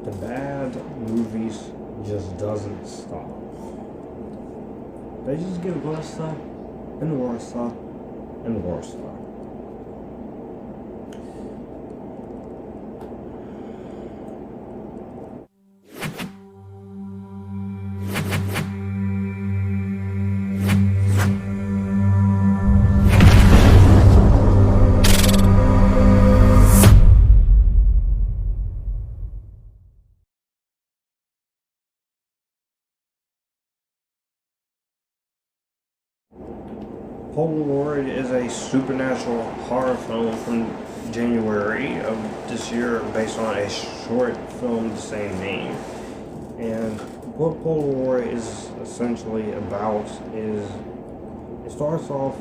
The bad movies just doesn't stop. They just get worse and worse and worse. Polaroid is a supernatural horror film from January of this year based on a short film the same name. And what Polaroid is essentially about is, it starts off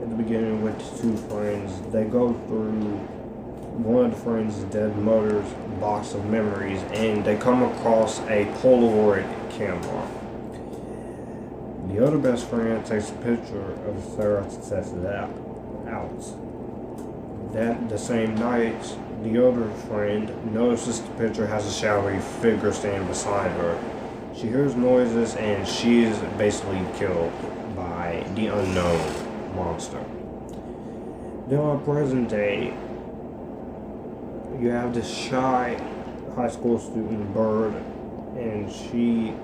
at the beginning with two friends. They go through one of the friends' dead mother's box of memories and they come across a Polaroid camera. The other best friend takes a picture of Sarah to test it out. That the same night, the other friend notices the picture has a shadowy figure standing beside her. She hears noises and she is basically killed by the unknown monster. Then on present day, you have this shy high school student, Bird, and she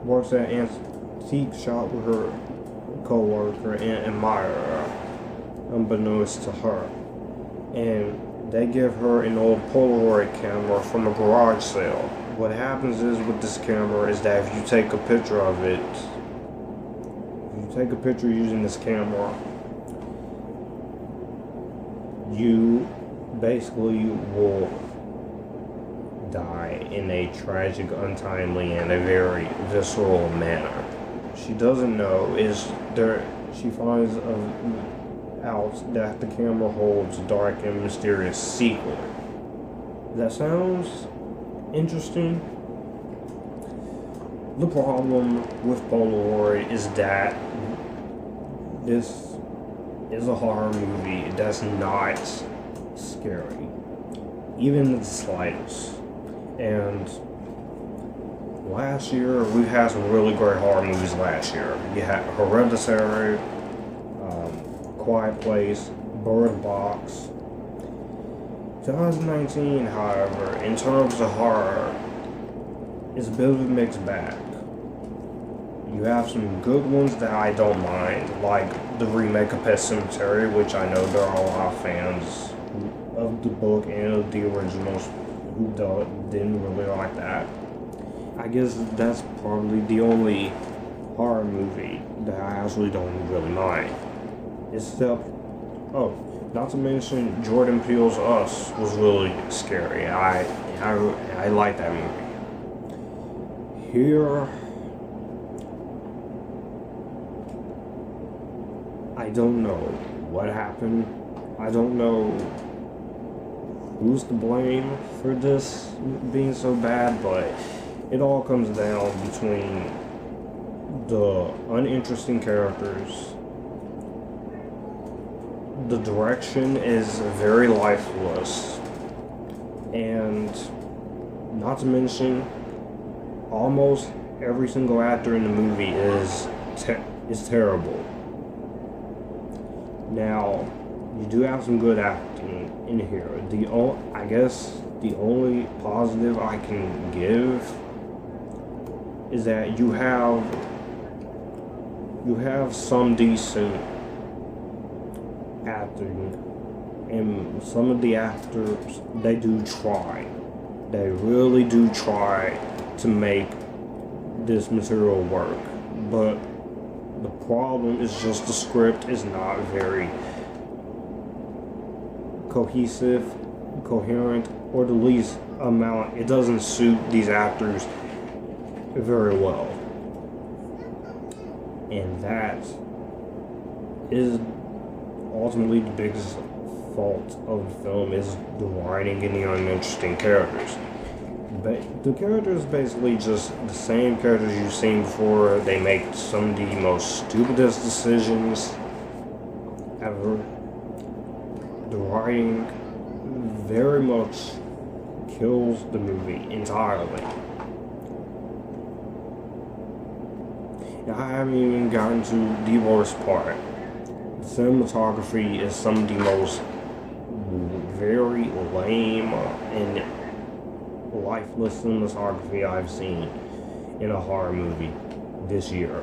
works at antique shop with her co-worker and admirer, unbeknownst to her. And they give her an old Polaroid camera from a garage sale. What happens is with this camera is that if you take a picture of it, using this camera, you basically will die in a tragic, untimely, and a very visceral manner. She doesn't know she finds out that the camera holds a dark and mysterious secret. That sounds interesting. The problem with Polaroid is that this is a horror movie that's not scary, even the slightest. And last year, we had some really great horror movies last year. You had Hereditary, Quiet Place, Bird Box. 2019, however, in terms of horror, is a bit of a mixed bag. You have some good ones that I don't mind, like the remake of Pet Sematary, which I know there are a lot of fans of the book and of the originals who didn't really like that. I guess that's probably the only horror movie that I actually don't really mind. Except, not to mention Jordan Peele's Us was really scary. I like that movie. Here, I don't know what happened. I don't know who's to blame for this being so bad, but it all comes down between the uninteresting characters. The direction is very lifeless, and not to mention, almost every single actor in the movie is terrible. Now, you do have some good acting in here. I guess the only positive I can give is that you have some decent acting, and some of the actors, they really do try to make this material work, but the problem is just the script is not very coherent, or the least amount, it doesn't suit these actors very well. And that is ultimately the biggest fault of the film, is the writing and the uninteresting characters. But the characters basically just the same characters you've seen before. They make some of the most stupidest decisions ever. The writing very much kills the movie entirely. I haven't even gotten to the worst part. The cinematography is some of the most very lame and lifeless cinematography I've seen in a horror movie this year.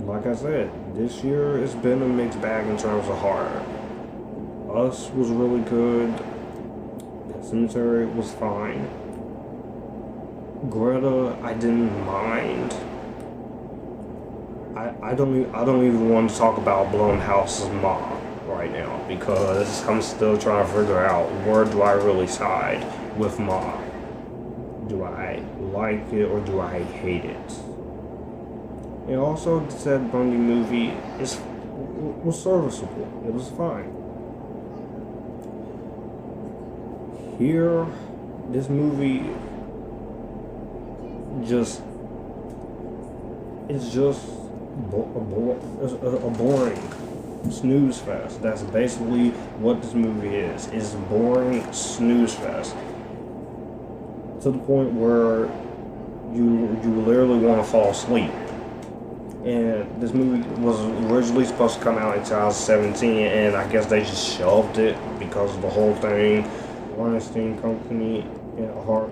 Like I said, this year has been a mixed bag in terms of horror. Us was really good. Cemetery was fine. Greta, I didn't mind. I don't even want to talk about Blumhouse's Ma right now because I'm still trying to figure out where do I really side with Ma. Do I like it or do I hate it? And also, the Ted Bundy movie was serviceable. It was fine. Here, this movie it's just a boring snooze fest. That's basically what this movie is. It's a boring snooze fest to the point where you literally want to fall asleep. And this movie was originally supposed to come out in 2017, and I guess they just shelved it because of the whole thing. Weinstein Company and Heart,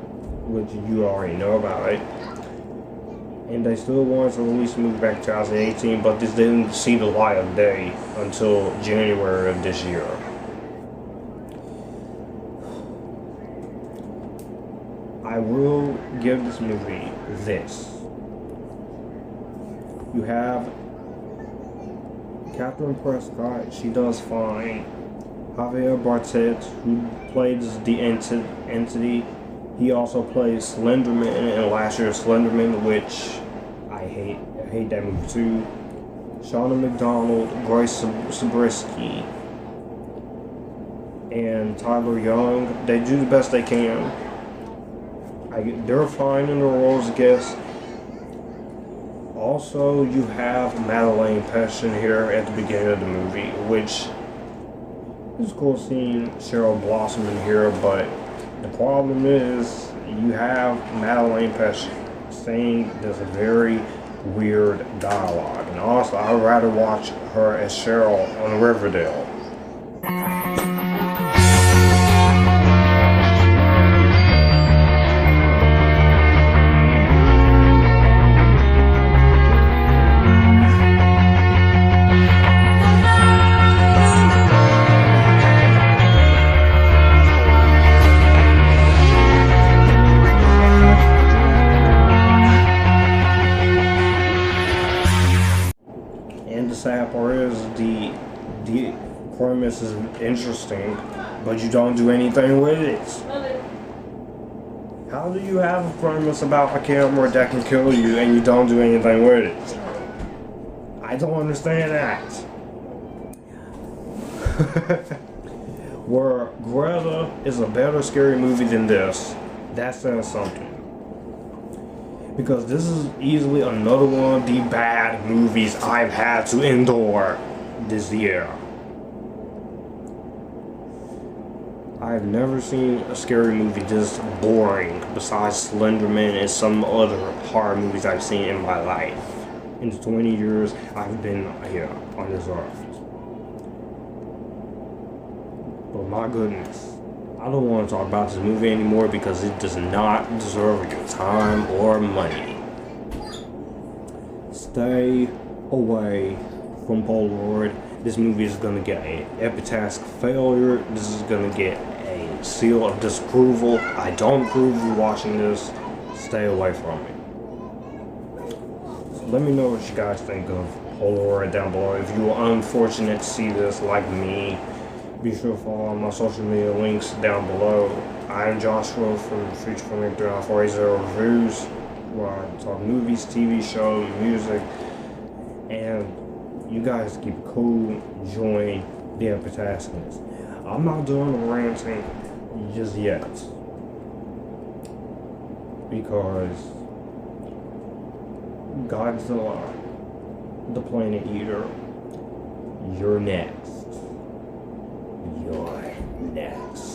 which you already know about it. And they still wanted to release the movie back in 2018, but this didn't see the light of day until January of this year. I will give this movie this. You have Kathryn Prescott, she does fine. Javier Botet, who plays the entity, he also plays Slenderman in last year's Slenderman, which I hate that movie too. Shauna McDonald, Grace Zabriskie, and Tyler Young, they do the best they can. They're fine in their roles, I guess. Also, you have Madelaine Petsch in here at the beginning of the movie, which is cool seeing Cheryl Blossom in here, but the problem is you have Madelaine Petsch saying this very weird dialogue, and honestly, I'd rather watch her as Cheryl on Riverdale. Sad part is the premise is interesting, but you don't do anything with it. How do you have a premise about a camera that can kill you and you don't do anything with it? I don't understand that. Where Greta is a better scary movie than this, that says something. Because this is easily another one of the bad movies I've had to endure this year. I've never seen a scary movie this boring besides Slenderman and some other horror movies I've seen in my life. In the 20 years I've been here on this earth. But my goodness. I don't want to talk about this movie anymore because it does not deserve your time or money. Stay away from Polaroid. This movie is going to get an epitask failure. This is going to get a seal of disapproval. I don't approve you watching this. Stay away from it. So let me know what you guys think of Polaroid down below. If you were unfortunate to see this like me, be sure to follow all my social media links down below. I am Joshua from Future Film 3940 Reviews, where I talk movies, TV shows, music, and you guys keep it cool, join the epitaskness. I'm not doing the ranting just yet, because Godzilla, the Planet Eater, you're next. You're next.